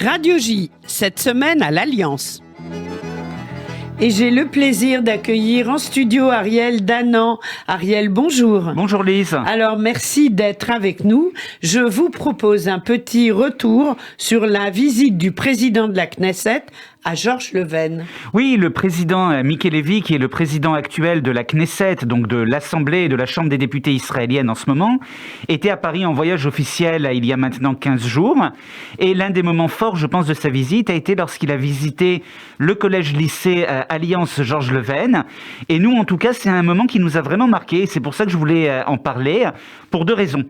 Radio J, cette semaine à l'Alliance. Et j'ai le plaisir d'accueillir en studio Ariel Danan. Ariel, bonjour. Bonjour Lise. Alors, merci d'être avec nous. Je vous propose un petit retour sur la visite du président de la Knesset à Georges Leuven. Oui, le président Miki Levy, qui est le président actuel de la Knesset, donc de l'Assemblée et de la Chambre des députés israélienne en ce moment, était à Paris en voyage officiel il y a maintenant 15 jours. Et l'un des moments forts, je pense, de sa visite a été lorsqu'il a visité le collège-lycée Alliance Georges Leuven. Et nous, en tout cas, c'est un moment qui nous a vraiment marqué. C'est pour ça que je voulais en parler, pour deux raisons.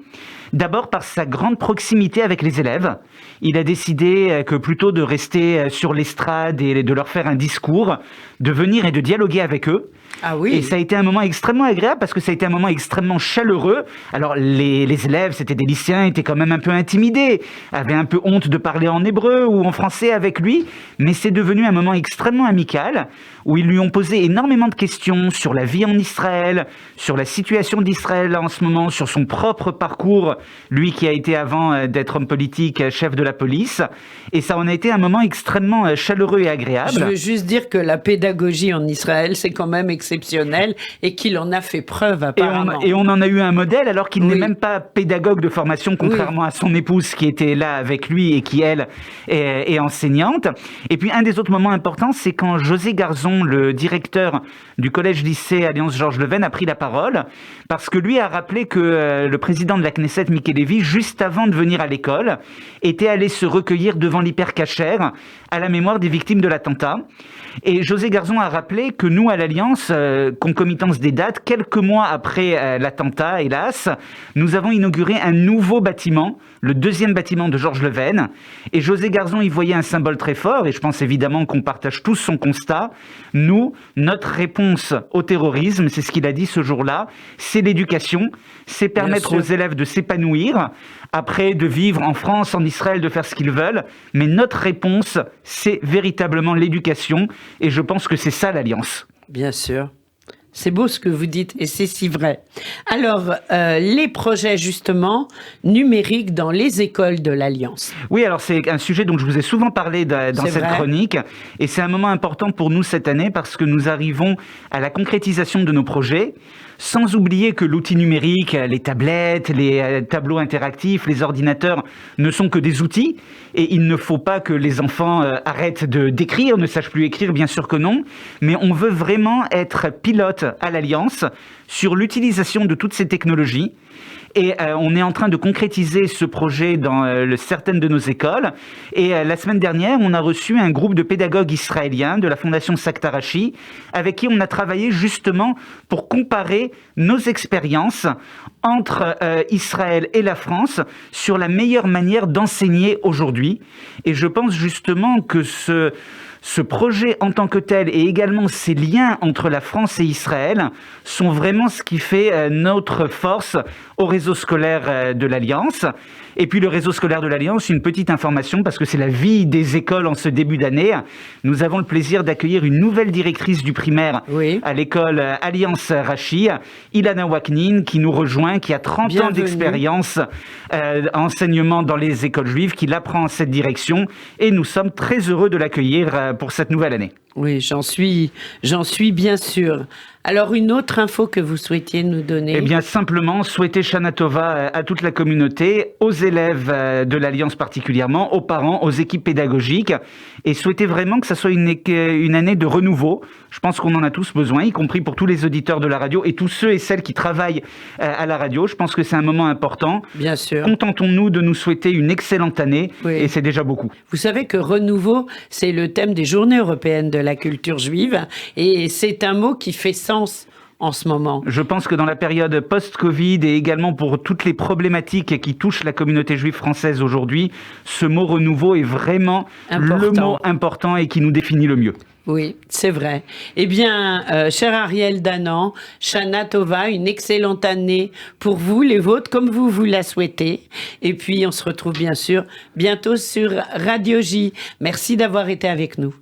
D'abord par sa grande proximité avec les élèves. Il a décidé que plutôt de rester sur l'estrade et de leur faire un discours, de venir et de dialoguer avec eux. Ah oui. Et ça a été un moment extrêmement agréable parce que ça a été un moment extrêmement chaleureux. Alors les élèves, c'était des lycéens, étaient quand même un peu intimidés, avaient un peu honte de parler en hébreu ou en français avec lui, mais c'est devenu un moment extrêmement amical où ils lui ont posé énormément de questions sur la vie en Israël, sur la situation d'Israël en ce moment, sur son propre parcours, lui qui a été avant d'être homme politique, chef de la police. Et ça en a été un moment extrêmement chaleureux et agréable. Je veux juste dire que la pédagogie en Israël, c'est quand même exceptionnel et qu'il en a fait preuve apparemment. Et on en a eu un modèle alors qu'il Oui. n'est même pas pédagogue de formation, contrairement à son épouse qui était là avec lui et qui, elle, est enseignante. Et puis un des autres moments importants, c'est quand José Garzon, le directeur du collège-lycée Alliance Georges Leuven, a pris la parole parce que lui a rappelé que le président de la Knesset, Miki Levy, juste avant de venir à l'école, était allé se recueillir devant l'hypercachère à la mémoire des victimes de l'attentat. Et José Garzon a rappelé que nous, à l'Alliance, concomitance des dates, quelques mois après l'attentat, hélas, nous avons inauguré un nouveau bâtiment, le deuxième bâtiment de Georges Leuven. Et José Garzon y voyait un symbole très fort, et je pense évidemment qu'on partage tous son constat. Nous, notre réponse au terrorisme, c'est ce qu'il a dit ce jour-là, c'est l'éducation, c'est permettre aux élèves de s'épanouir, après de vivre en France, en Israël, de faire ce qu'ils veulent. Mais notre réponse, c'est véritablement l'éducation. Et je pense que c'est ça l'Alliance. Bien sûr. C'est beau ce que vous dites et c'est si vrai. Alors, les projets justement numériques dans les écoles de l'Alliance. Oui, alors c'est un sujet dont je vous ai souvent parlé dans cette chronique. Et c'est un moment important pour nous cette année parce que nous arrivons à la concrétisation de nos projets. Sans oublier que l'outil numérique, les tablettes, les tableaux interactifs, les ordinateurs ne sont que des outils et il ne faut pas que les enfants arrêtent d'écrire, ne sachent plus écrire, bien sûr que non, mais on veut vraiment être pilote à l'Alliance sur l'utilisation de toutes ces technologies. Et on est en train de concrétiser ce projet dans certaines de nos écoles. Et la semaine dernière, on a reçu un groupe de pédagogues israéliens de la Fondation Saktarashi, avec qui on a travaillé justement pour comparer nos expériences entre Israël et la France sur la meilleure manière d'enseigner aujourd'hui. Et je pense justement que ce projet en tant que tel et également ces liens entre la France et Israël sont vraiment ce qui fait notre force au réseau scolaire de l'Alliance. Et puis le réseau scolaire de l'Alliance, une petite information parce que c'est la vie des écoles en ce début d'année. Nous avons le plaisir d'accueillir une nouvelle directrice du primaire à l'école Alliance Rachi, Ilana Waknin, qui nous rejoint, qui a 30 ans d'expérience enseignement dans les écoles juives, qui l'apprend cette direction. Et nous sommes très heureux de l'accueillir pour cette nouvelle année. Oui, j'en suis bien sûr. Alors, une autre info que vous souhaitiez nous donner? Eh bien, simplement, souhaiter Shana Tova à toute la communauté, aux élèves de l'Alliance particulièrement, aux parents, aux équipes pédagogiques, et souhaiter vraiment que ça soit une année de renouveau. Je pense qu'on en a tous besoin, y compris pour tous les auditeurs de la radio et tous ceux et celles qui travaillent à la radio. Je pense que c'est un moment important. Bien sûr. Contentons-nous de nous souhaiter une excellente année, et c'est déjà beaucoup. Vous savez que renouveau, c'est le thème des Journées européennes de la culture juive, et c'est un mot qui fait sens en ce moment. Je pense que dans la période post-Covid et également pour toutes les problématiques qui touchent la communauté juive française aujourd'hui, ce mot renouveau est vraiment le mot important et qui nous définit le mieux. Oui, c'est vrai. Eh bien, cher Ariel Danan, Shana Tova, une excellente année pour vous, les vôtres, comme vous la souhaitez. Et puis, on se retrouve bien sûr bientôt sur Radio J. Merci d'avoir été avec nous.